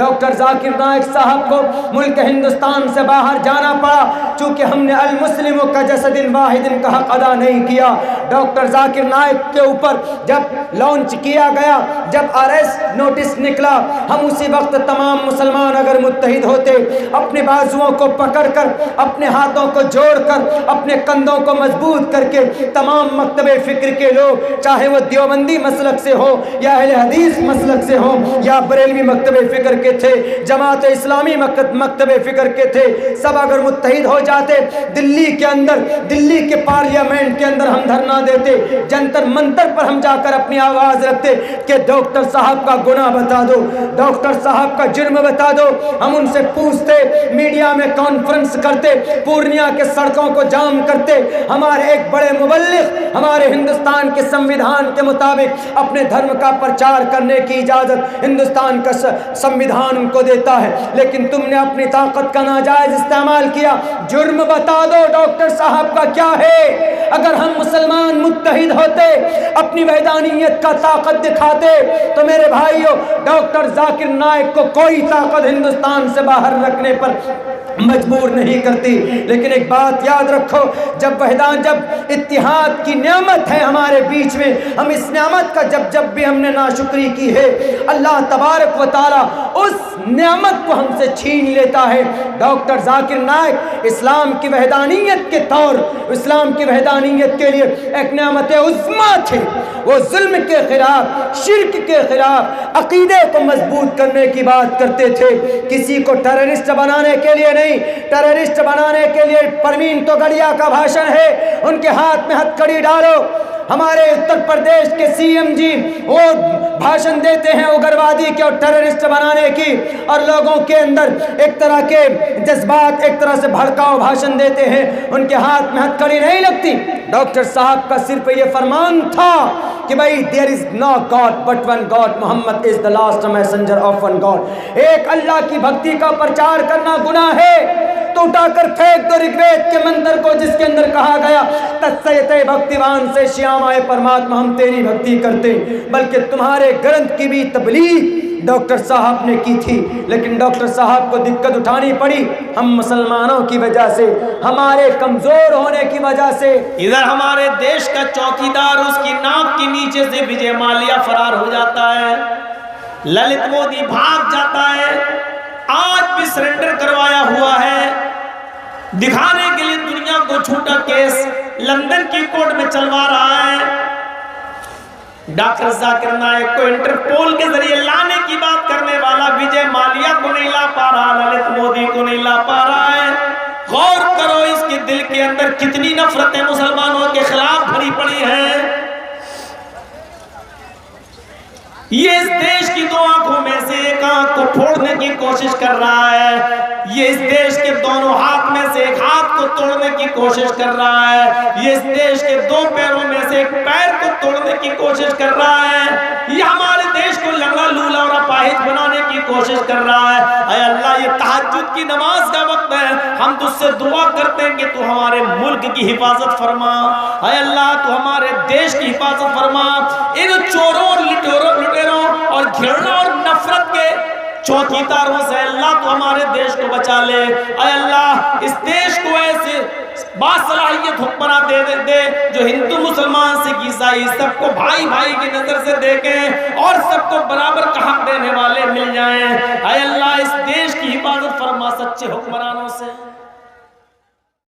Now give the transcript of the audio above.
Doctor Zakir Naik صاحب کو ملک ہندوستان سے باہر جانا پڑا چونکہ ہم نے المسلموں کا جسد واحد کا حق ادا نہیں کیا۔ ڈاکٹر ذاکر نائک کے اوپر جب لانچ کیا گیا، جب اریسٹ نوٹس نکلا، ہم اسی وقت تمام مسلمان اگر متحد ہوتے، اپنے بازوؤں کو پکڑ کر، اپنے ہاتھوں کو جوڑ کر، اپنے کندھوں کو مضبوط کر کے، تمام مکتب فکر کے لوگ، چاہے وہ دیوبندی مسلک سے ہو یا اہل حدیث مسلک سے ہو یا بریلوی مکتب فکر کے تھے، جماعت اسلامی مکتب فکر کے تھے، سب اگر متحد ہو جاتے، دلی کے اندر، دلی کے پارلیمنٹ کے اندر ہم دھرنا دیتے، جنتر منتر پر ہم جا کر اپنی آواز رکھتے کہ ڈاکٹر صاحب کا گناہ بتا دو، ڈاکٹر صاحب کا جرم بتا دو۔ ہم ان سے پوچھتے، میڈیا میں کانفرنس کرتے، پورنیہ کے سڑکوں کو جام کرتے، ہمارے ایک بڑے مبلغ ہمارے ہندوستان کے سمویدھان کے مطابق اپنے دھرم کا پرچار کرنے کی اجازت ہندوستان کا سمویدھان ان کو دیتا ہے، لیکن تم نے اپنی طاقت کا ناجائز استعمال کیا۔ جرم بتا دو ڈاکٹر صاحب کا کیا ہے۔ اگر ہم مسلمان متحد ہوتے، اپنی وحدانیت کا طاقت دکھاتے، تو میرے بھائیوں ڈاکٹر ذاکر نائک کو کوئی طاقت ہندوستان سے باہر رکھنے پر مجبور نہیں کرتی۔ لیکن ایک بات یاد رکھو، جب اتحاد کی نعمت ہے ہمارے بیچ میں، ہم اس نعمت کا جب بھی ہم نے ناشکری کی ہے، اللہ تبارک و تعالی اس نعمت کو ہم سے چھین لیتا ہے۔ ڈاکٹر ذاکر نائک اسلام کی وحدانیت کے طور، اسلام کی وحدانیت کے لیے ایک نعمت عظمیٰ تھے۔ وہ ظلم کے خلاف، شرک کے خلاف، عقیدے کو مضبوط کرنے کی بات کرتے تھے، کسی کو ٹیررسٹ بنانے کے لیے نہیں۔ ٹیررسٹ بنانے کے لیے پروین توگڑیا کا بھاشن ہے، ان کے ہاتھ میں ہتھکڑی ڈالو۔ ہمارے اتر پردیش کے سی ایم جی وہ بھاشن دیتے ہیں اگروادی کے اور ٹیررسٹ بنانے کی، اور لوگوں کے اندر ایک طرح کے جذبات، ایک طرح سے بھڑکاؤ بھاشن دیتے ہیں، ان کے ہاتھ میں ہتھکڑی نہیں لگتی۔ ڈاکٹر صاحب کا صرف یہ فرمان تھا کہ بھائی there is no God but one God, Muhammad is the last messenger of one God۔ ایک اللہ کی بھکتی کا پرچار کرنا گناہ ہے تو اٹھا کر پھینک دو رگوید کے منتر کو، جس کے اندر کہا گیا تتسیتے بھکتیوان سے شیامائے پرماتما، ہم تیری بھکتی کرتے، بلکہ تمہارے گرنتھ کی بھی تبلیغ ڈاکٹر صاحب نے کی تھی۔ لیکن ڈاکٹر صاحب کو دقت اٹھانی پڑی ہم مسلمانوں کی وجہ سے، ہمارے کمزور ہونے کی وجہ سے۔ ادھر ہمارے دیش کا چوکیدار، اس کی ناک کے نیچے سے وجے مالیا فرار ہو جاتا ہے، للت مودی بھاگ جاتا ہے، آج بھی سرنڈر کروایا ہوا ہے، دکھانے کے لیے دنیا کو جھوٹا کیس لندن کی کورٹ میں چلوا رہا ہے۔ ڈاکٹر ذاکر نائک کو انٹرپول کے ذریعے لانے کی بات کرنے والا وجے مالیا کو نہیں لا پا رہا، للت مودی کو نہیں لا پا رہا ہے۔ غور کرو اس کے دل کے اندر کتنی نفرتیں مسلمانوں کے خلاف بھری پڑی ہیں۔ یہ اس دیش کی دو آنکھوں میں سے ایک آنکھ کو پھوڑنے کی کوشش کر رہا ہے، یہ اس دیش کے دونوں ہاتھ میں سے ایک ہاتھ کو توڑنے کی کوشش کر رہا ہے، یہ اس دیش کے دو پیروں میں سے ایک پیر کو توڑنے کی کوشش کر رہا ہے، یہ ہمارے دیش کو لنگڑا لولا اور اپاہج بنانے کی کوشش کر رہا ہے۔ اے اللہ، یہ تہجد کی نماز کا وقت ہے، ہم تجھ سے دعا کرتے ہیں کہ تو ہمارے ملک کی حفاظت فرما، اے اللہ تو ہمارے دیش کی حفاظت فرما، ان چوروں اور لٹیروں اور گھرنا اور نفرت کے چوکیداروں سے اللہ تو ہمارے دیش کو بچا لے۔ اے اللہ اس دیش کو ایسے باصلاحیت حکمراں دے جو ہندو مسلمان سکھ عیسائی سب کو بھائی بھائی کی نظر سے دیکھیں اور سب کو برابر کا حق دینے والے مل جائیں۔ اے اللہ اس دیش کی حفاظت فرما سچے حکمرانوں سے۔